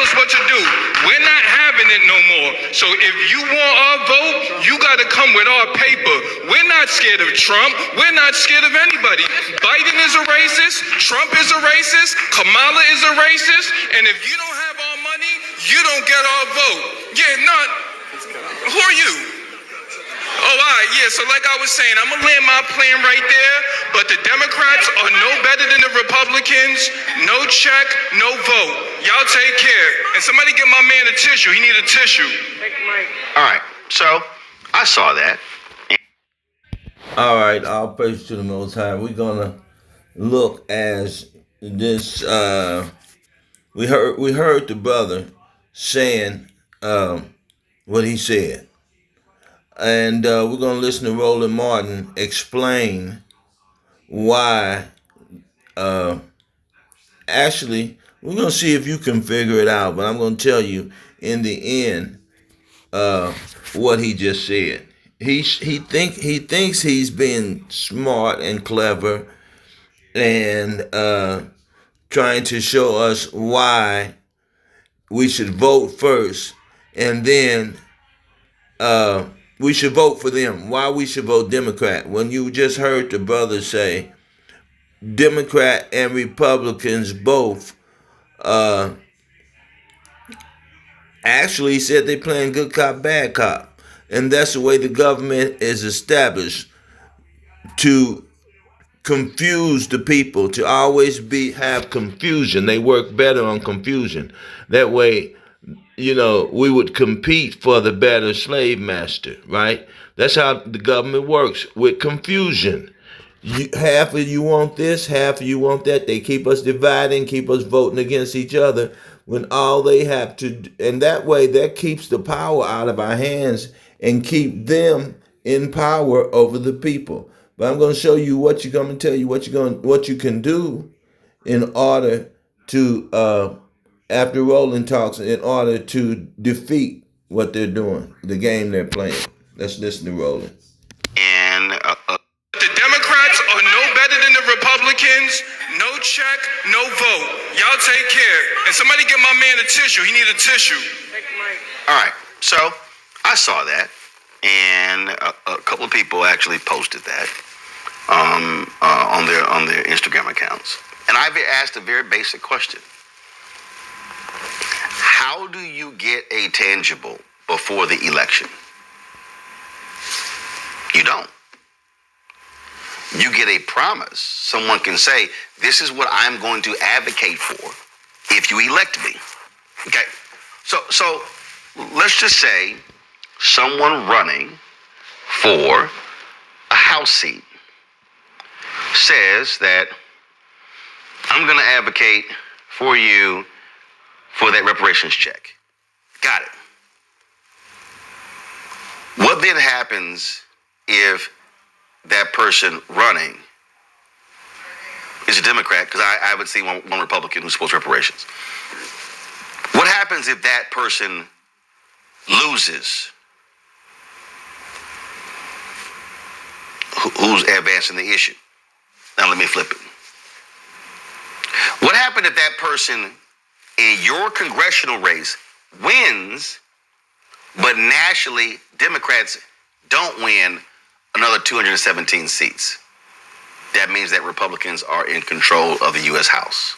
us what to do. We're not having it no more. So if you want our vote, you got to come with our paper. We're not scared of Trump. We're not scared of anybody. Biden is a racist. Trump is a racist. Kamala is a racist. And if you don't have our money, you don't get our vote. Yeah, not. Who are you? Oh, all right, yeah, so like I was saying, I'm going to land my plane right there, but the Democrats are no better than the Republicans. No check, no vote. Y'all take care. And somebody give my man a tissue. He need a tissue. All right, so I saw that. All right, all praise to the Most High. We're going to look as this, we heard the brother saying what he said. And we're going to listen to Roland Martin explain why. Actually, we're going to see if you can figure it out, but I'm going to tell you in the end what he just said. He thinks he's being smart and clever and trying to show us why we should vote first, and then we should vote for them. Why we should vote Democrat? When you just heard the brother say Democrat and Republicans both actually said they playing good cop, bad cop. And that's the way the government is established, to confuse the people, to always have confusion. They work better on confusion. That way, we would compete for the better slave master, right? That's how the government works, with confusion. Half of you want this, half of you want that. They keep us dividing, keep us voting against each other when all they have to, and that way that keeps the power out of our hands and keep them in power over the people. But I'm going to show you what you're going to tell you what you can do in order to after Roland talks, in order to defeat what they're doing, the game they're playing. Let's listen to Roland. And the Democrats are no better than the Republicans. No check, no vote. Y'all take care. And somebody give my man a tissue. He need a tissue. all right, so I saw that, and a couple of people actually posted that on their Instagram accounts. And I've asked a very basic question. How do you get a tangible before the election? You don't. You get a promise. Someone can say, this is what I'm going to advocate for if you elect me. Okay? So let's just say someone running for a House seat says that I'm going to advocate for you for that reparations check. Got it. What then happens if that person running is a Democrat? Because I haven't seen one Republican who supports reparations. What happens if that person loses? Who's advancing the issue? Now let me flip it. What happened if that person in your congressional race wins, but nationally Democrats don't win another 217 seats? That means that Republicans are in control of the U.S. House.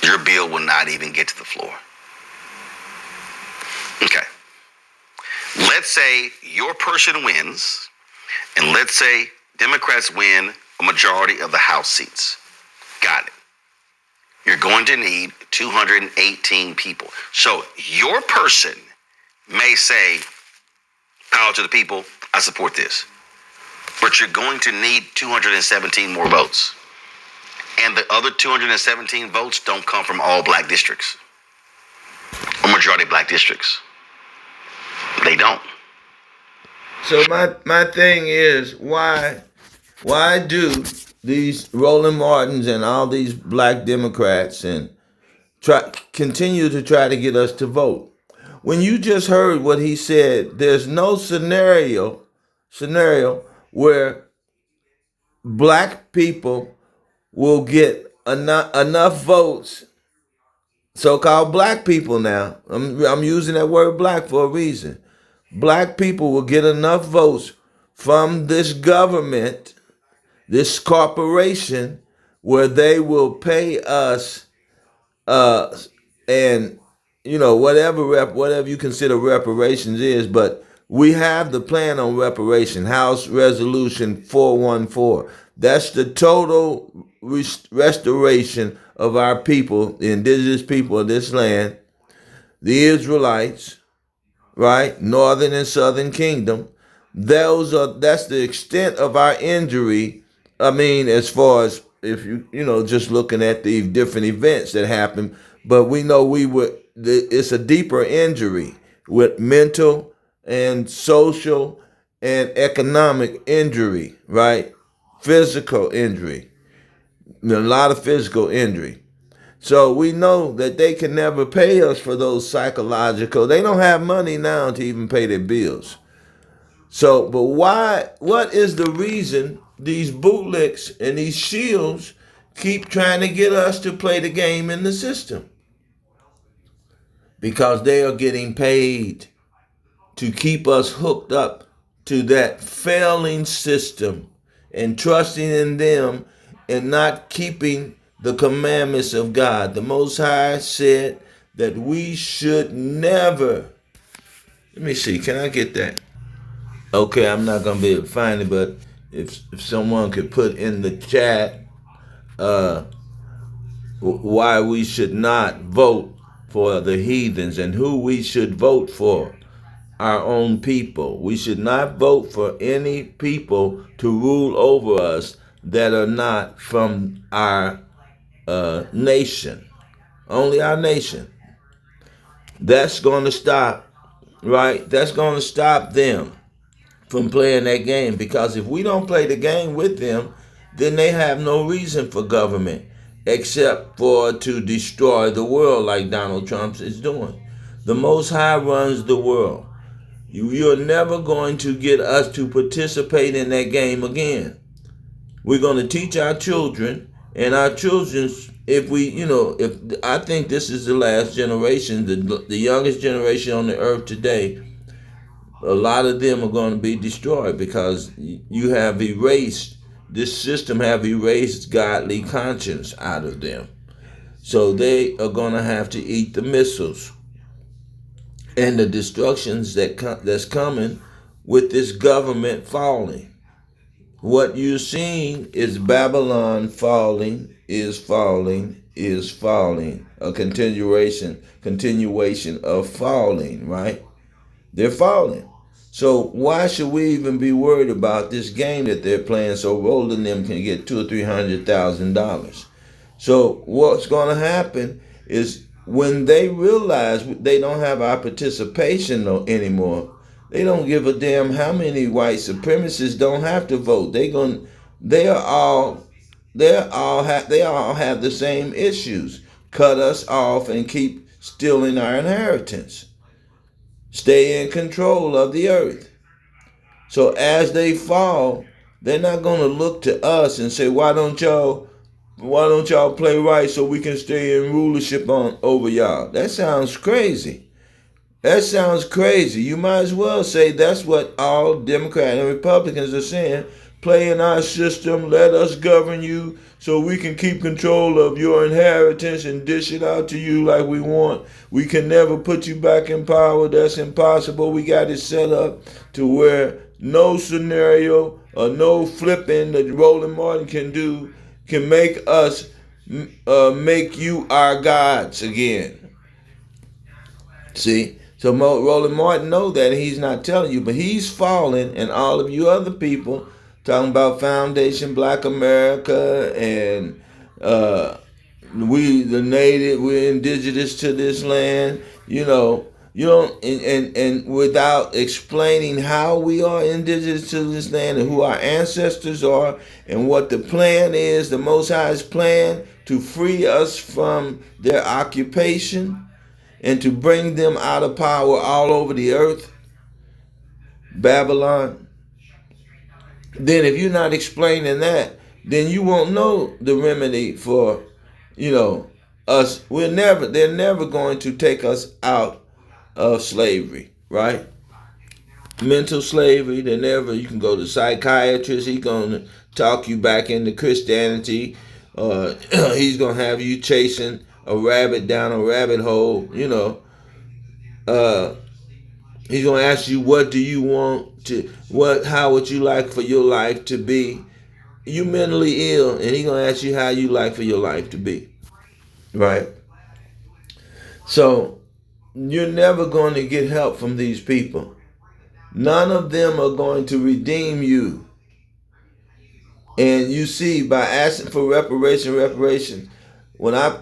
Your bill will not even get to the floor. Okay. Let's say your person wins, and let's say Democrats win a majority of the House seats. Got it. You're going to need 218 people. So your person may say, power to the people, I support this. But you're going to need 217 more votes. And the other 217 votes don't come from all black districts or majority black districts. They don't. So my thing is, why do these Roland Martins and all these black Democrats and continue to try to get us to vote? When you just heard what he said, there's no scenario where black people will get enough votes so-called black people now. I'm using that word black for a reason. Black people will get enough votes from this government, this corporation, where they will pay us, and whatever you consider reparations is, but we have the plan on reparation, House Resolution 414. That's the total restoration of our people, the indigenous people of this land, the Israelites, right? Northern and Southern Kingdom. That's the extent of our injury. I mean, as far as if just looking at the different events that happened, but we know it's a deeper injury with mental and social and economic injury, right? Physical injury, a lot of physical injury. So we know that they can never pay us for those psychological. They don't have money now to even pay their bills. So, but why? What is the reason these bootlicks and these shields keep trying to get us to play the game in the system? Because they are getting paid to keep us hooked up to that failing system and trusting in them and not keeping the commandments of God. The Most High said that we should never. Let me see, can I get that? Okay, I'm not going to be able to find it, but if someone could put in the chat why we should not vote for the heathens and who we should vote for. Our own people. We should not vote for any people to rule over us that are not from our nation. Only our nation. That's going to stop, right? That's going to stop them from playing that game, because if we don't play the game with them, then they have no reason for government except for to destroy the world like Donald Trump is doing. The Most High runs the world. You're never going to get us to participate in that game again. We're going to teach our children, and our children's, if I think this is the last generation, the youngest generation on the earth today, a lot of them are going to be destroyed because you have erased, this system have erased godly conscience out of them. So they are going to have to eat the missiles and the destructions that's coming with this government falling. What you're seeing is Babylon falling, is falling, is falling. A continuation of falling, right? They're falling. So why should we even be worried about this game that they're playing so Roland them can get $200,000 or $300,000? So what's going to happen is when they realize they don't have our participation anymore, they don't give a damn how many white supremacists don't have to vote. They all have the same issues. Cut us off and keep stealing our inheritance. Stay in control of the earth. So as they fall, they're not going to look to us and say, why don't y'all play right so we can stay in rulership over y'all? That sounds crazy. That sounds crazy. You might as well say that's what all Democrats and Republicans are saying. Play in our system, let us govern you so we can keep control of your inheritance and dish it out to you like we want. We can never put you back in power. That's impossible. We got it set up to where no scenario or no flipping that Roland Martin can do can make us make you our gods again. See? So Roland Martin know that, and he's not telling you, but he's falling, and all of you other people talking about Foundation Black America and we're indigenous to this land. You don't, and without explaining how we are indigenous to this land and who our ancestors are and what the plan is, the Most High's plan to free us from their occupation and to bring them out of power all over the earth, Babylon. Then if you're not explaining that, then you won't know the remedy for, us. They're never going to take us out of slavery, right? Mental slavery. You can go to psychiatrist. He's going to talk you back into Christianity. He's going to have you chasing a rabbit down a rabbit hole. Uh, he's going to ask you, what do you want to, how would you like for your life to be? You mentally ill, and he's going to ask you how you like for your life to be, right? So you're never going to get help from these people. None of them are going to redeem you. And you see, by asking for reparation. When I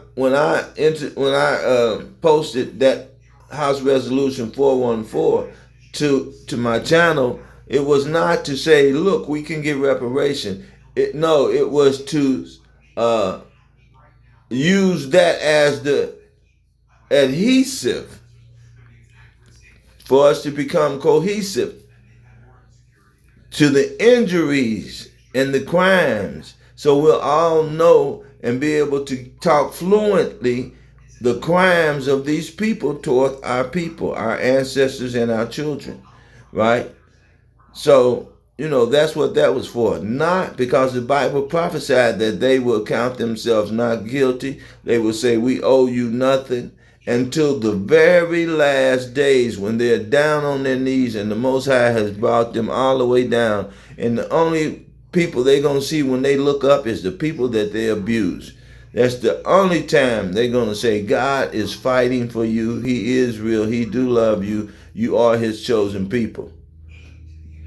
posted that House Resolution 414 to my channel, it was not to say, look, we can get reparation. It was to use that as the adhesive for us to become cohesive to the injuries and the crimes, so we'll all know and be able to talk fluently the crimes of these people toward our people, our ancestors, and our children, right? So, that's what that was for. Not because the Bible prophesied that they will count themselves not guilty. They will say, we owe you nothing, until the very last days when they're down on their knees and the Most High has brought them all the way down. And the only people they're going to see when they look up is the people that they abuse. That's the only time they're going to say, God is fighting for you. He is real. He do love you. You are his chosen people.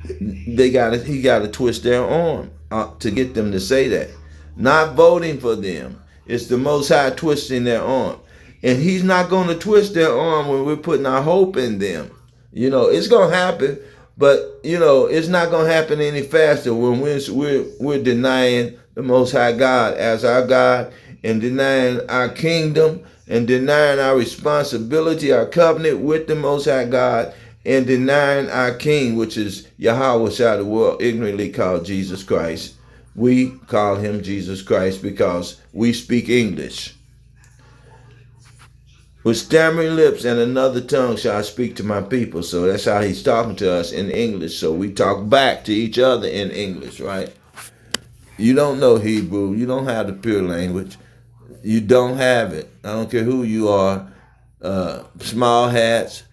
He got to twist their arm to get them to say that. Not voting for them. It's the Most High twisting their arm. And he's not going to twist their arm when we're putting our hope in them. It's going to happen, but, it's not going to happen any faster when we're denying the Most High God as our God, and denying our kingdom, and denying our responsibility, our covenant with the Most High God, and denying our King, which is Yahweh, which the world ignorantly called Jesus Christ. We call him Jesus Christ because we speak English. With stammering lips and another tongue shall I speak to my people. So that's how he's talking to us in English. So we talk back to each other in English, right? You don't know Hebrew. You don't have the pure language. You don't have it. I don't care who you are. Small hats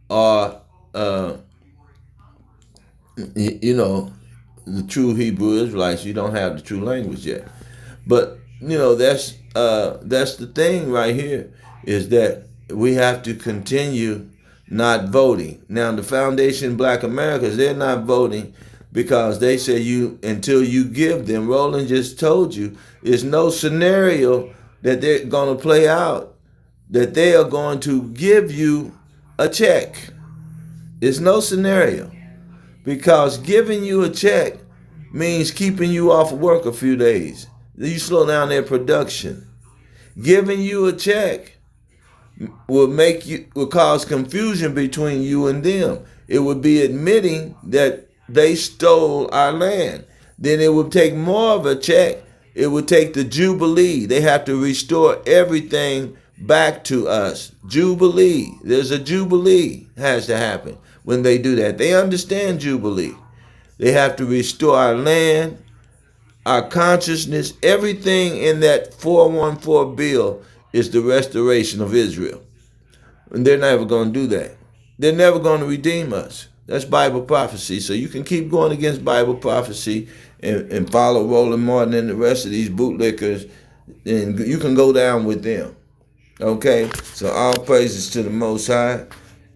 or, the true Hebrew Israelites. You don't have the true language yet. But, that's the thing right here, is that we have to continue not voting. Now, the Foundation Black Americans, they're not voting because they say until you give them. Roland just told you, there's no scenario that they're going to play out that they are going to give you a check. There's no scenario, because giving you a check means keeping you off of work a few days. You slow down their production. Giving you a check will cause confusion between you and them. It would be admitting that they stole our land. Then it would take more of a check. It would take the Jubilee. They have to restore everything back to us. Jubilee. There's a Jubilee has to happen when they do that. They understand Jubilee. They have to restore our land, our consciousness. Everything in that 414 bill is the restoration of Israel. And they're never going to do that. They're never going to redeem us. That's Bible prophecy. So you can keep going against Bible prophecy and follow Roland Martin and the rest of these bootlickers, and you can go down with them. Okay? So all praises to the Most High.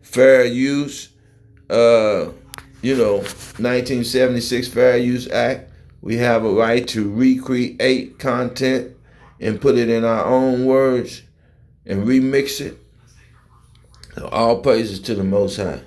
Fair use. 1976 Fair Use Act. We have a right to recreate content and put it in our own words and remix it. So all praises to the Most High.